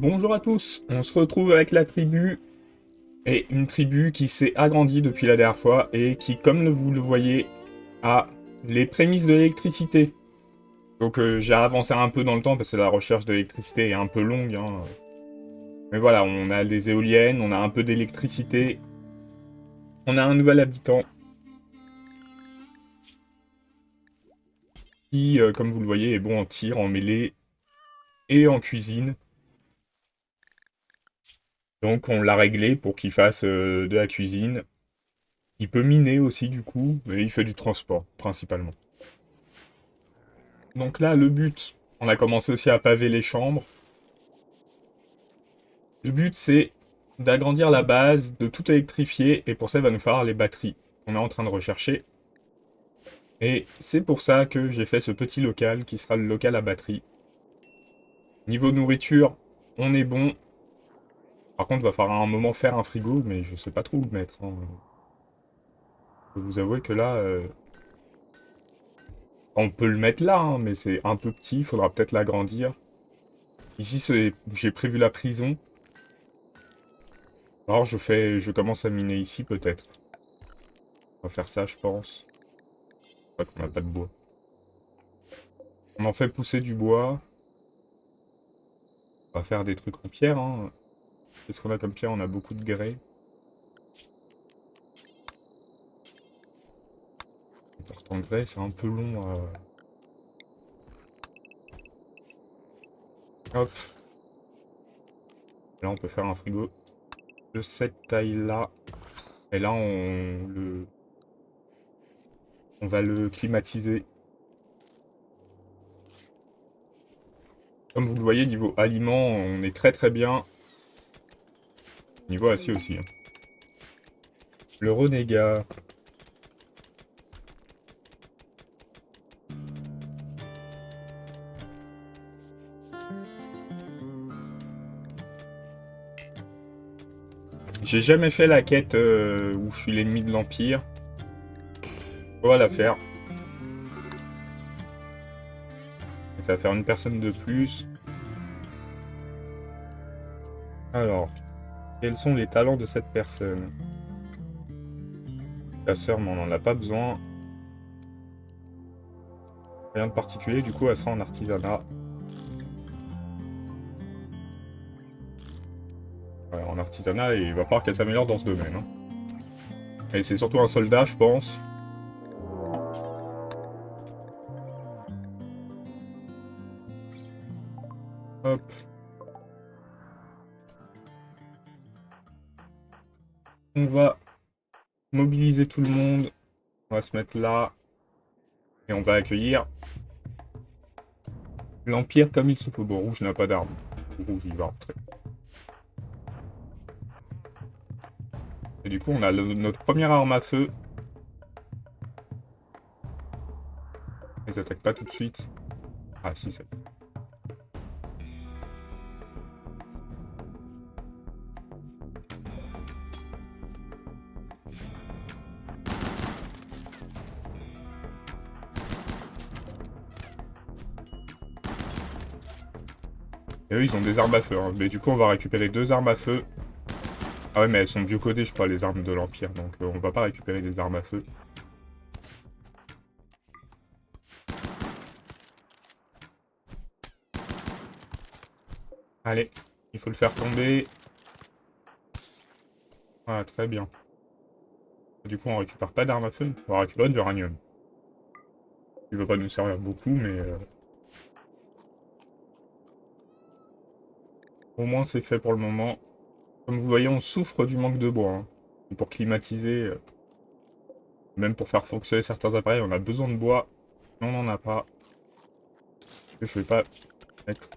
Bonjour à tous, on se retrouve avec la tribu, et une tribu qui s'est agrandie depuis la dernière fois, et qui, comme vous le voyez, a les prémices de l'électricité. Donc j'ai avancé un peu dans le temps, parce que la recherche de l'électricité est un peu longue, hein. Mais voilà, on a des éoliennes, on a un peu d'électricité, on a un nouvel habitant, qui, comme vous le voyez, est bon en tir, en mêlée, et en cuisine. Donc on l'a réglé pour qu'il fasse de la cuisine. Il peut miner aussi du coup, mais il fait du transport principalement. Donc là, le but, on a commencé aussi à paver les chambres. Le but, c'est d'agrandir la base, de tout électrifier, et pour ça, il va nous falloir les batteries qu'on est en train de rechercher. Et c'est pour ça que j'ai fait ce petit local, qui sera le local à batterie. Niveau nourriture, on est bon. Par contre, il va falloir à un moment faire un frigo, mais je sais pas trop où le mettre, hein. Je peux vous avouer que là, on peut le mettre là, hein, mais c'est un peu petit, il faudra peut-être l'agrandir. Ici, j'ai prévu la prison. Alors je commence à miner ici peut-être. On va faire ça, je pense. Pas qu'on n'a pas de bois. On en fait pousser du bois. On va faire des trucs en pierre, hein. Qu'est-ce qu'on a comme pierre? On a beaucoup de grès. Les portes en grès, c'est un peu long à... Hop. Là, on peut faire un frigo de cette taille-là. Et là, on va le climatiser. Comme vous le voyez, niveau aliments, on est très très bien. Niveau acier aussi, hein. Le renégat. J'ai jamais fait la quête où je suis l'ennemi de l'Empire. On va la faire. Et ça va faire une personne de plus. Alors, quels sont les talents de cette personne? La sœur, mais on n'en a pas besoin. Rien de particulier, du coup, elle sera en artisanat. Ouais, en artisanat, et il va falloir qu'elle s'améliore dans ce domaine, hein. Et c'est surtout un soldat, je pense. Hop. On va mobiliser tout le monde. On va se mettre là. Et on va accueillir l'Empire comme il se faut. Bon, Rouge n'a pas d'arme. Rouge, il va rentrer. Et du coup, on a notre première arme à feu. Ils attaquent pas tout de suite. Ah, si, c'est... Et eux, ils ont des armes à feu, hein. Mais du coup, on va récupérer 2 armes à feu. Ah ouais, mais elles sont biocodées, je crois, les armes de l'Empire. Donc, on va pas récupérer des armes à feu. Allez, il faut le faire tomber. Ah, très bien. Du coup, on récupère pas d'armes à feu. On va récupérer de l'uranium. Il va pas nous servir beaucoup, mais... au moins, c'est fait pour le moment. Comme vous voyez, on souffre du manque de bois, hein. Et pour climatiser, même pour faire fonctionner certains appareils, on a besoin de bois. Mais on n'en a pas. Je vais pas mettre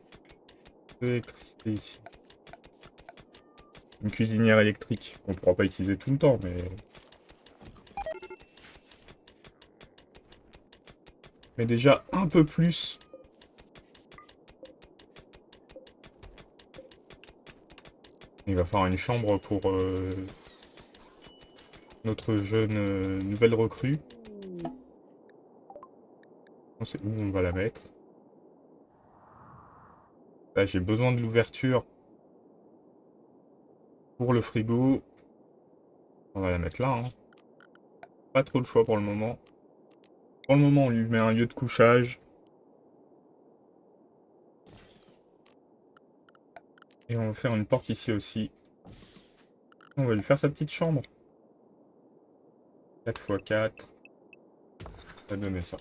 de l'électricité ici. Une cuisinière électrique, qu'on pourra pas utiliser tout le temps, mais déjà un peu plus. Il va falloir une chambre pour notre jeune nouvelle recrue. On sait où on va la mettre. Là, j'ai besoin de l'ouverture Pour le frigo, on va la mettre là. Hein. Pas trop de choix pour le moment. Pour le moment, on lui met un lieu de couchage. Et on va faire une porte ici aussi. On va lui faire sa petite chambre. 4 x 4. On va donner ça.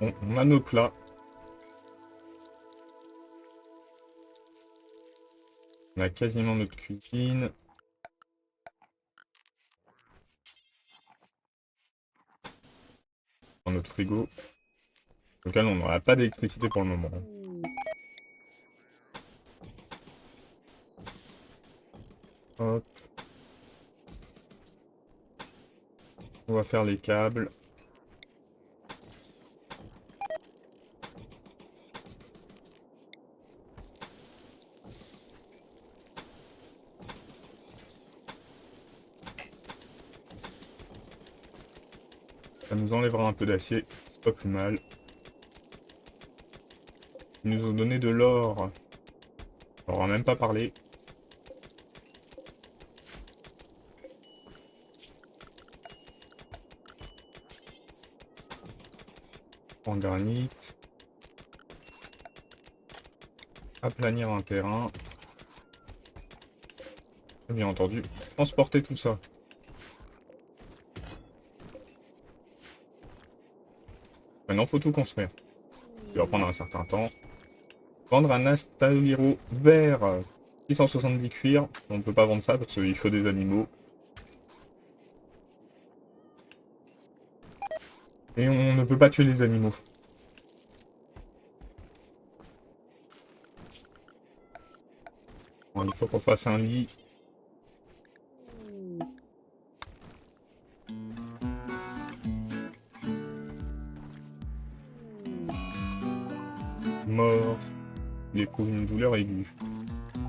Bon, on a nos plats. On a quasiment notre cuisine. Dans notre frigo. Donc là, on n'aura pas d'électricité pour le moment. Hop. On va faire les câbles. Ça nous enlèvera un peu d'acier, c'est pas plus mal. Ils nous ont donné de l'or. On leur a même pas parlé. En granit. Aplanir un terrain. Et bien entendu, transporter tout ça. Maintenant, faut tout construire. Ça va prendre un certain temps. Vendre un Astaliro vert. 670 cuir. On ne peut pas vendre ça parce qu'il faut des animaux. Et on ne peut pas tuer les animaux. Bon, il faut qu'on fasse un lit. Mort. Il éprouve une douleur aiguë.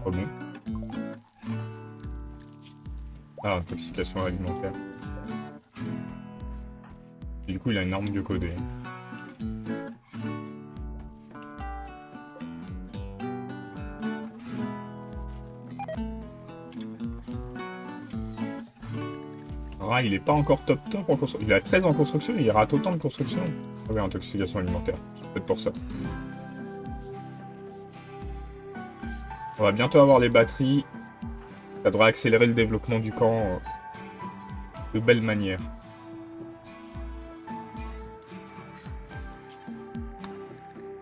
Oh bon. Ah, intoxication alimentaire. Et du coup, il a une arme biocodée. Ah, il est pas encore top en construction. Il a 13 en construction, il rate autant de construction. Ah oui, intoxication alimentaire. C'est peut-être pour ça. On va bientôt avoir les batteries. Ça devrait accélérer le développement du camp de belle manière.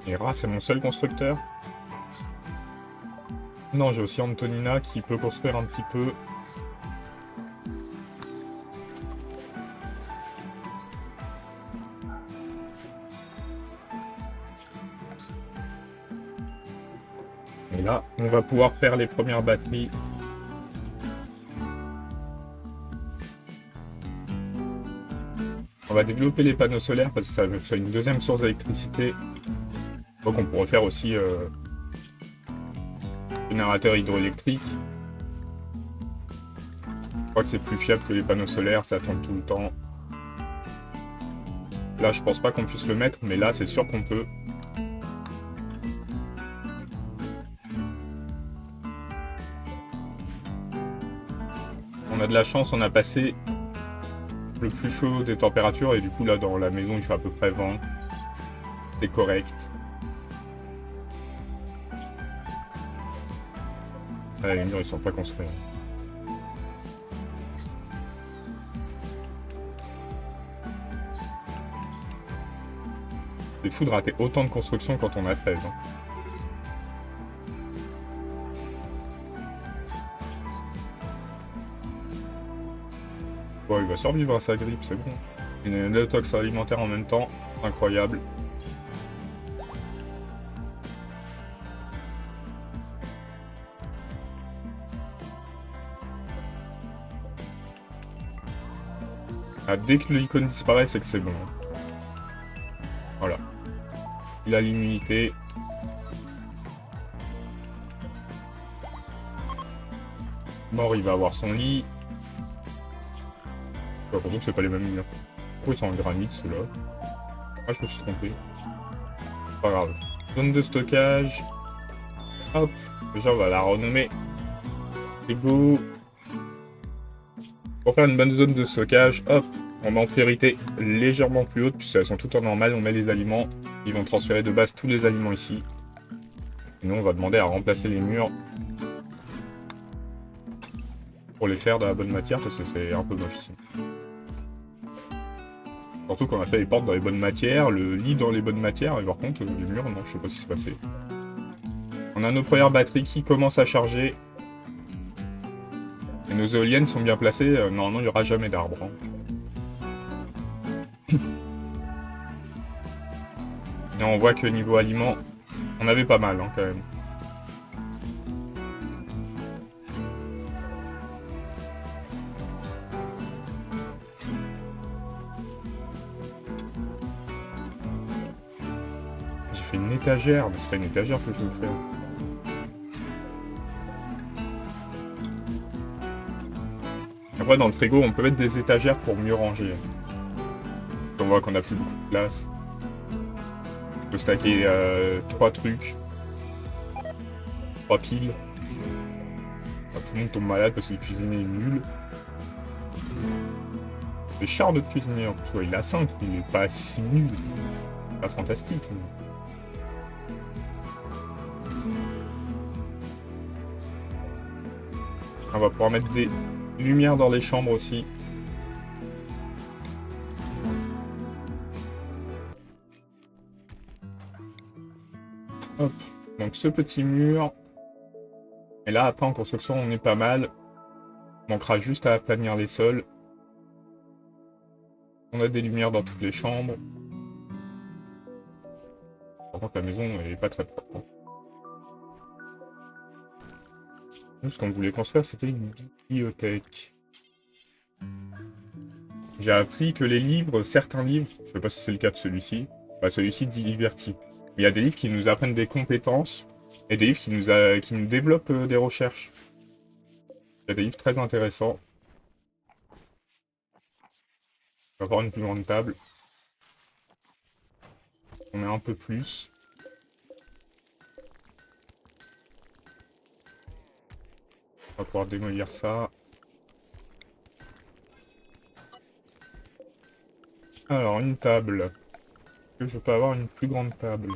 Et Ra, c'est mon seul constructeur. Non, j'ai aussi Antonina qui peut construire un petit peu. Et là, on va pouvoir faire les premières batteries. On va développer les panneaux solaires parce que ça fait une deuxième source d'électricité. Donc on pourrait faire aussi générateur hydroélectrique. Je crois que c'est plus fiable que les panneaux solaires, ça tourne tout le temps. Là, je pense pas qu'on puisse le mettre, mais là, c'est sûr qu'on peut. On a de la chance, on a passé le plus chaud des températures et du coup là dans la maison il fait à peu près 20. C'est correct. Ah, les murs ils sont pas construits. C'est fou de rater autant de construction quand on a 13. Hein. Bon, il va survivre à sa grippe, c'est bon. Une détox alimentaire en même temps, incroyable. Ah, dès que l'icône disparaît, c'est que c'est bon. Voilà. Il a l'immunité. Mort, il va avoir son lit. J'ai l'impression que c'est pas les mêmes murs. Pourquoi ils sont en granit ceux-là? Ah, je me suis trompé. Pas grave. Zone de stockage. Hop. Déjà, on va la renommer. Frigo. Pour faire une bonne zone de stockage, hop, on met en priorité légèrement plus haute, puisqu'elles sont toutes en normal, on met les aliments. Ils vont transférer de base tous les aliments ici. Et nous, on va demander à remplacer les murs pour les faire de la bonne matière, parce que c'est un peu moche ici. Surtout qu'on a fait les portes dans les bonnes matières, le lit dans les bonnes matières, et par contre, les murs, non, je sais pas ce qui s'est passé. On a nos premières batteries qui commencent à charger. Et nos éoliennes sont bien placées, normalement il n'y aura jamais d'arbres. Hein. Et on voit que niveau aliments, on avait pas mal hein, quand même. J'ai fait une étagère, mais c'est pas une étagère que je veux faire. Après dans le frigo on peut mettre des étagères pour mieux ranger. On voit qu'on a plus beaucoup de place. On peut stacker 3 trucs. 3 piles. Enfin, tout le monde tombe malade parce que le cuisinier est nul. C'est char de cuisinier en plus, ouais, il a 5, il est pas si nul. Pas fantastique. Mais... On va pouvoir mettre des lumières dans les chambres aussi. Hop, donc ce petit mur. Et là, après en construction, on est pas mal. On manquera juste à aplanir les sols. On a des lumières dans toutes les chambres. Par contre, la maison est pas très propre. Nous, ce qu'on voulait construire, c'était une bibliothèque. J'ai appris que les livres, certains livres, je sais pas si c'est le cas de celui-ci, bah celui-ci dit Liberty. Il y a des livres qui nous apprennent des compétences et des livres qui nous développent des recherches. Il y a des livres très intéressants. On va avoir une plus grande table. On met un peu plus. On va pouvoir démolir ça. Alors, une table. Est-ce que je peux avoir une plus grande table?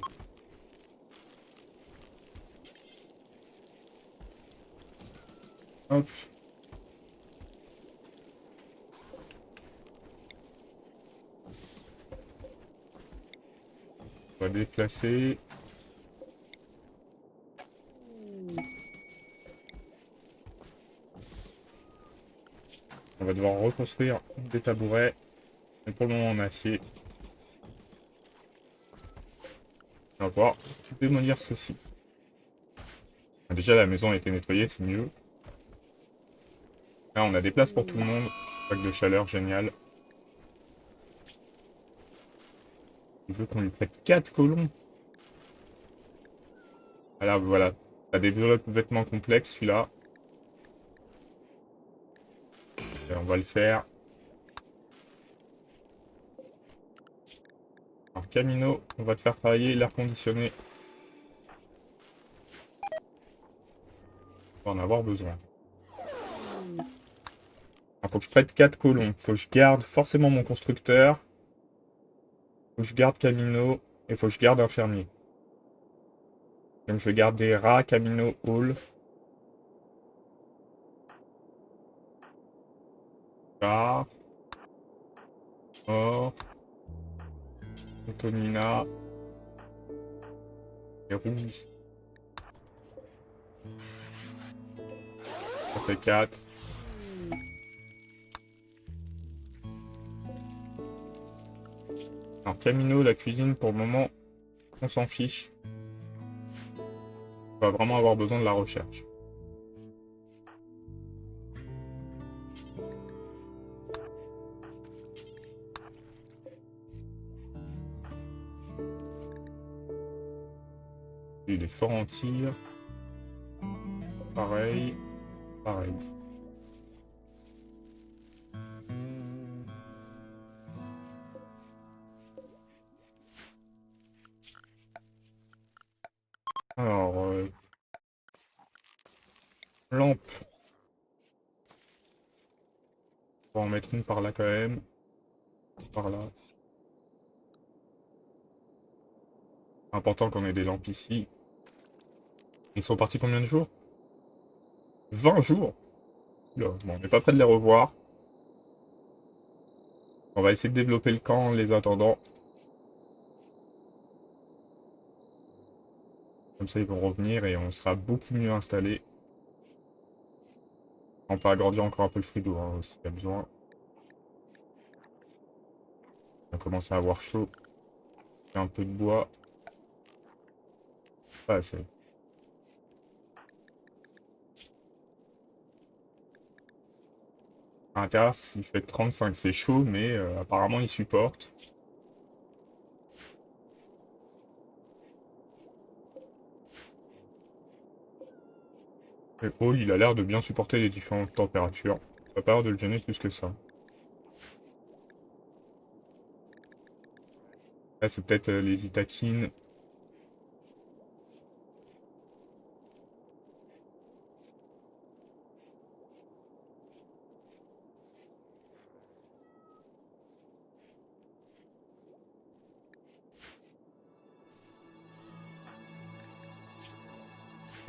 Hop. On va déplacer. On va devoir reconstruire des tabourets. Mais pour le moment, on a assez. On va pouvoir démolir ceci. Déjà, la maison a été nettoyée, c'est mieux. Là, on a des places pour tout le monde. Pack de chaleur, génial. Il veut qu'on lui prête 4 colons. Alors voilà. Ça développe vêtements complexes, celui-là. Et on va le faire. Alors, Camino, on va te faire travailler l'air conditionné. On va en avoir besoin. Il faut que je prête 4 colons. Faut que je garde forcément mon constructeur. Faut que je garde Camino. Et faut que je garde un fermier. Donc je vais garder Ra, Camino, Hall. Bar. Or. Antonina. Et Rouge. Ça fait 4. Alors Camino, la cuisine, pour le moment, on s'en fiche. On va vraiment avoir besoin de la recherche. Il y a des forts en tir. Pareil. Pareil. Lampe. On va en mettre une par là quand même. Par là. Important qu'on ait des lampes ici. Ils sont partis combien de jours? 20 jours? Là, bon, on n'est pas près de les revoir. On va essayer de développer le camp en les attendant. Comme ça, ils vont revenir et on sera beaucoup mieux installé. On peut agrandir encore un peu le frigo, hein, s'il y a besoin. On commence à avoir chaud. Un peu de bois. Pas assez. À la terrasse, il fait 35, c'est chaud, mais apparemment, il supporte. Le hall, il a l'air de bien supporter les différentes températures. Ça n'a pas l'air de le gêner plus que ça. Là, c'est peut-être les Itakines.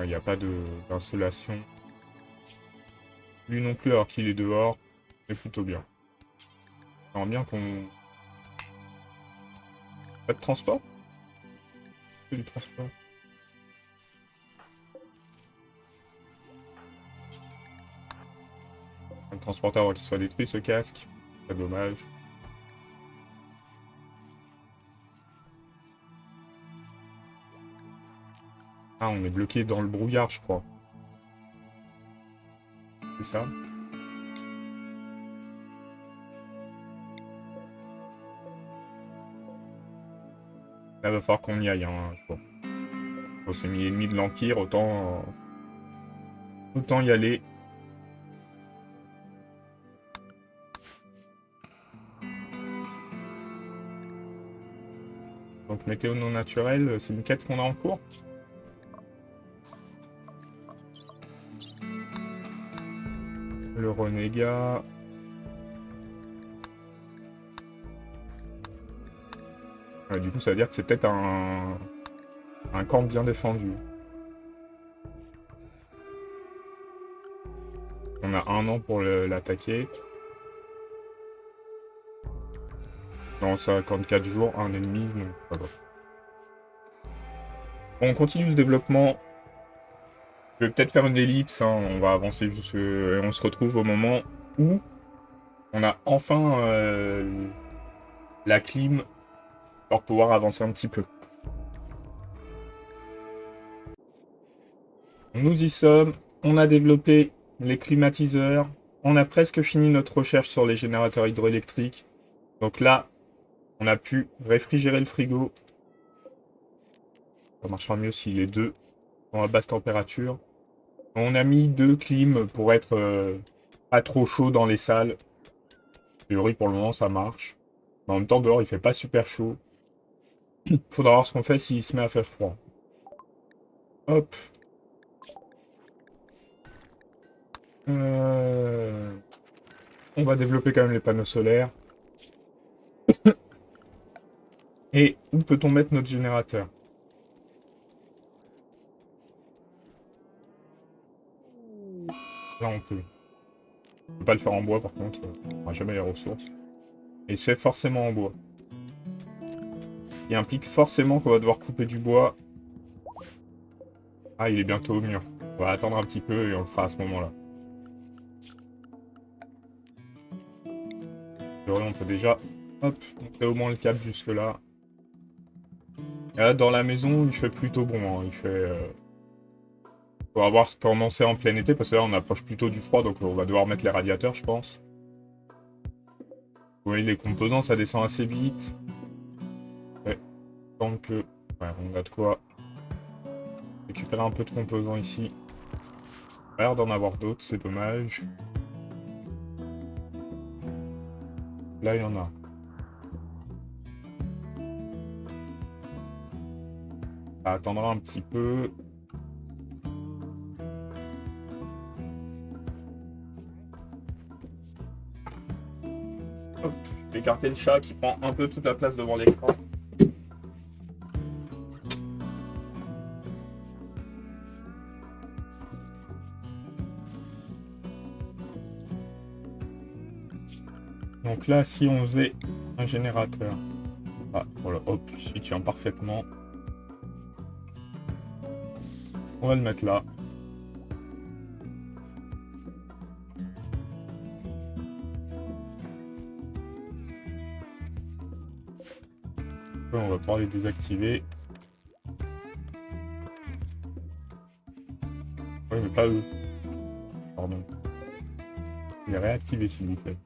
Il n'y a pas d'insolation. Lui non plus, alors qu'il est dehors. C'est plutôt bien. J'aimerais bien qu'on... Pas de transport? C'est du transport. Le transporteur avant qu'il soit détruit, ce casque. C'est dommage. Ah, on est bloqué dans le brouillard, je crois. C'est ça? Là, va falloir qu'on y aille, hein, je crois. Bon, c'est mis ennemi de l'Empire, autant y aller. Donc, météo non naturelle, c'est une quête qu'on a en cours. Le renégat. Du coup, ça veut dire que c'est peut-être un camp bien défendu. On a 1 an pour l'attaquer. Dans 54 jours, un ennemi, donc ça va. On continue le développement. Je vais peut-être faire une ellipse, hein, on va avancer juste... on se retrouve au moment où on a enfin la clim pour pouvoir avancer un petit peu. Nous y sommes, on a développé les climatiseurs, on a presque fini notre recherche sur les générateurs hydroélectriques. Donc là, on a pu réfrigérer le frigo. Ça marchera mieux s'il est 2 à basse température. On a mis 2 clims pour être pas trop chaud dans les salles. A priori, pour le moment, ça marche. Mais en même temps, dehors, il fait pas super chaud. Faudra voir ce qu'on fait s'il se met à faire froid. Hop. On va développer quand même les panneaux solaires. Et où peut-on mettre notre générateur? Là, on peut. On peut pas le faire en bois, par contre. On n'aura jamais les ressources. Et il se fait forcément en bois. Il implique forcément qu'on va devoir couper du bois. Ah, il est bientôt au mur. On va attendre un petit peu et on le fera à ce moment-là. On peut déjà, hop, monter au moins le cap jusque-là. Et là, dans la maison, il fait plutôt bon. Hein. Il fait... On va voir comment c'est en plein été, parce que là, on approche plutôt du froid, donc on va devoir mettre les radiateurs, je pense. Vous voyez, les composants, ça descend assez vite. Ouais, tant que... Ouais, on a de quoi récupérer un peu de composants ici. On a l'air d'en avoir d'autres, c'est dommage. Là, il y en a. Ça attendra un petit peu. Hop, je vais écarter le chat qui prend un peu toute la place devant l'écran. Donc là, si on faisait un générateur, ah voilà, hop, il tient parfaitement. On va le mettre là. On va pouvoir les désactiver. Oui, mais pas eux. Pardon. Les réactiver, s'il vous plaît.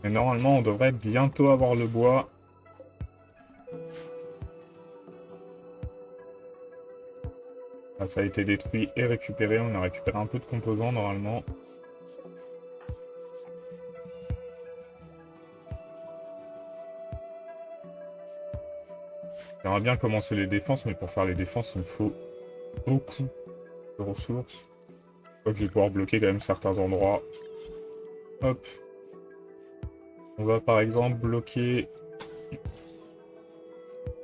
Et normalement, on devrait bientôt avoir le bois. Ah, ça a été détruit et récupéré. On a récupéré un peu de composants, normalement. J'aimerais bien commencer les défenses, mais pour faire les défenses, il me faut beaucoup de ressources. Je crois que je vais pouvoir bloquer quand même certains endroits. Hop. On va par exemple bloquer...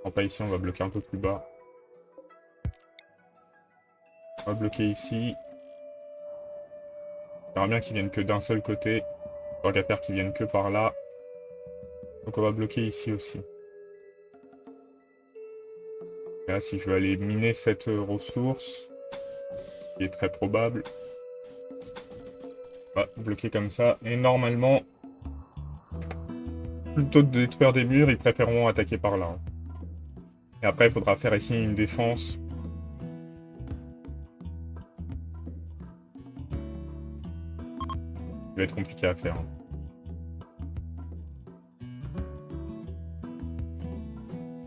Non, pas ici, on va bloquer un peu plus bas. On va bloquer ici. J'aimerais bien qu'ils viennent que d'un seul côté. Tant qu'à faire qu'ils viennent que par là. Donc on va bloquer ici aussi. Et là, si je veux aller miner cette ressource, qui est très probable, on va bloquer comme ça. Et normalement, plutôt que de détruire des murs, ils préféreront attaquer par là. Et après, il faudra faire ici une défense. Ça va être compliqué à faire.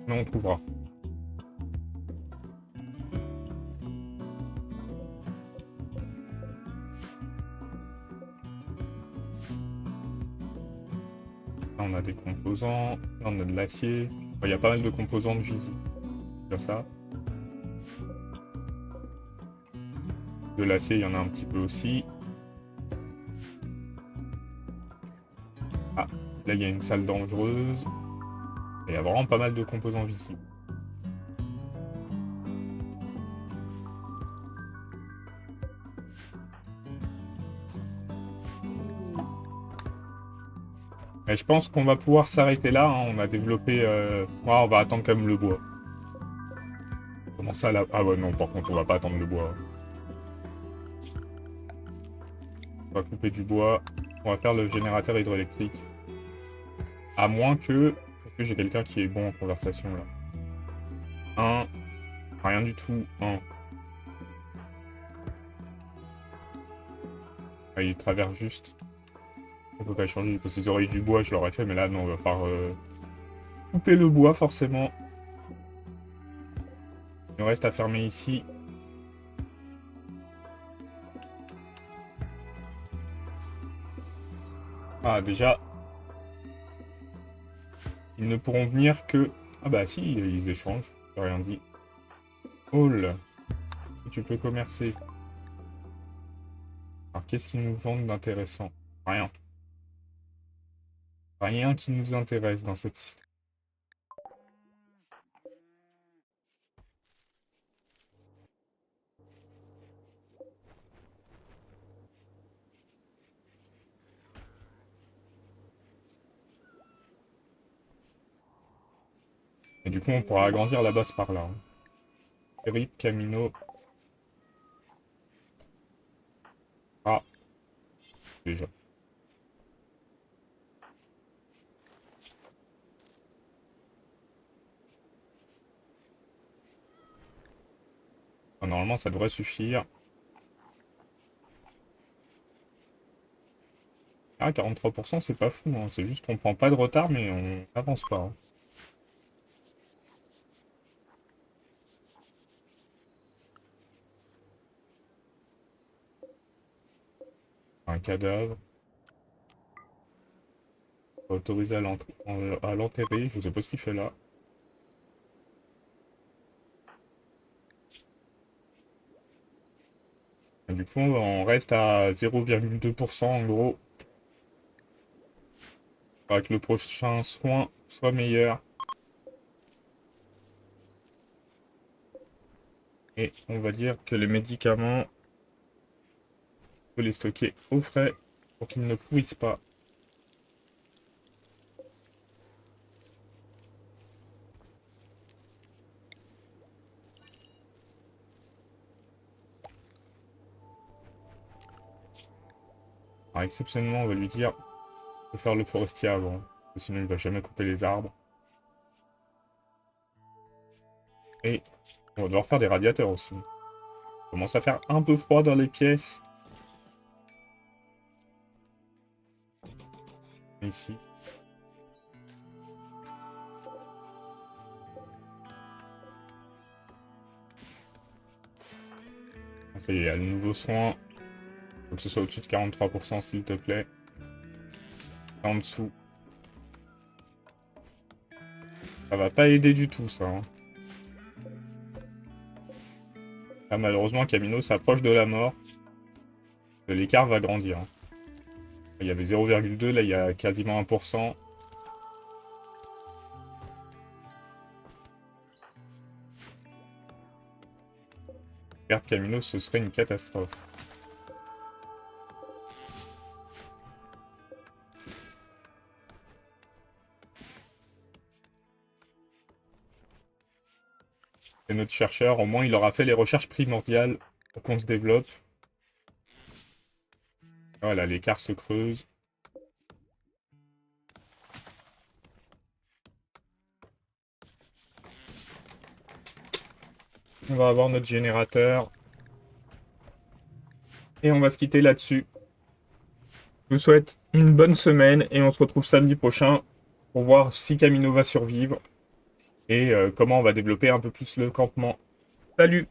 Mais on trouvera. Là, on a des composants. Là, on a de l'acier. Il y a pas mal de composants de visite. Comme ça. De l'acier, il y en a un petit peu aussi. Ah, là, il y a une salle dangereuse. Et il y a vraiment pas mal de composants visibles. Mais je pense qu'on va pouvoir s'arrêter là. Hein. On a développé... Ouais, on va attendre quand même le bois. Comment ça là? Ah ouais, non, par contre, on va pas attendre le bois. On va couper du bois. On va faire le générateur hydroélectrique. À moins que... Est-ce que j'ai quelqu'un qui est bon en conversation là? Un. Rien du tout. Un. Ah, il traverse juste. On peut pas changer. Parce qu'ils auraient eu du bois, je l'aurais fait. Mais là, non, on va faire... couper le bois, forcément. Il nous reste à fermer ici. Ah, déjà... Ils ne pourront venir que... Ah bah si, ils échangent. J'ai rien dit. Hall. Tu peux commercer. Alors, qu'est-ce qu'ils nous vendent d'intéressant? Rien. Rien qui nous intéresse dans cette histoire. Et du coup, on pourra agrandir la base par là. Hein. Rip, Camino. Ah, déjà. Ah, normalement, ça devrait suffire. Ah, 43%, c'est pas fou. Hein. C'est juste qu'on prend pas de retard, mais on n'avance pas. Hein. Un cadavre. Autorisé à l'enterrer. Je sais pas ce qu'il fait là. Et du coup, on reste à 0,2% en gros. Faudra que le prochain soin soit meilleur. Et on va dire que les médicaments, on peut les stocker au frais pour qu'ils ne pourrissent pas. Alors exceptionnellement, on va lui dire de faire le forestier avant, parce que sinon il va jamais couper les arbres. Et on va devoir faire des radiateurs aussi. Il commence à faire un peu froid dans les pièces. Ici. Ah, ça y est, il y a le nouveau soin. Faut que ce soit au-dessus de 43% s'il te plaît. En dessous. Ça va pas aider du tout ça. Hein. Là, malheureusement, Camino s'approche de la mort. L'écart va grandir. Hein. Il y avait 0,2, là il y a quasiment 1%. Perdre Camino, ce serait une catastrophe. Et notre chercheur, au moins, il aura fait les recherches primordiales pour qu'on se développe. Voilà, l'écart se creuse. On va avoir notre générateur. Et on va se quitter là-dessus. Je vous souhaite une bonne semaine et on se retrouve samedi prochain pour voir si Camino va survivre et comment on va développer un peu plus le campement. Salut!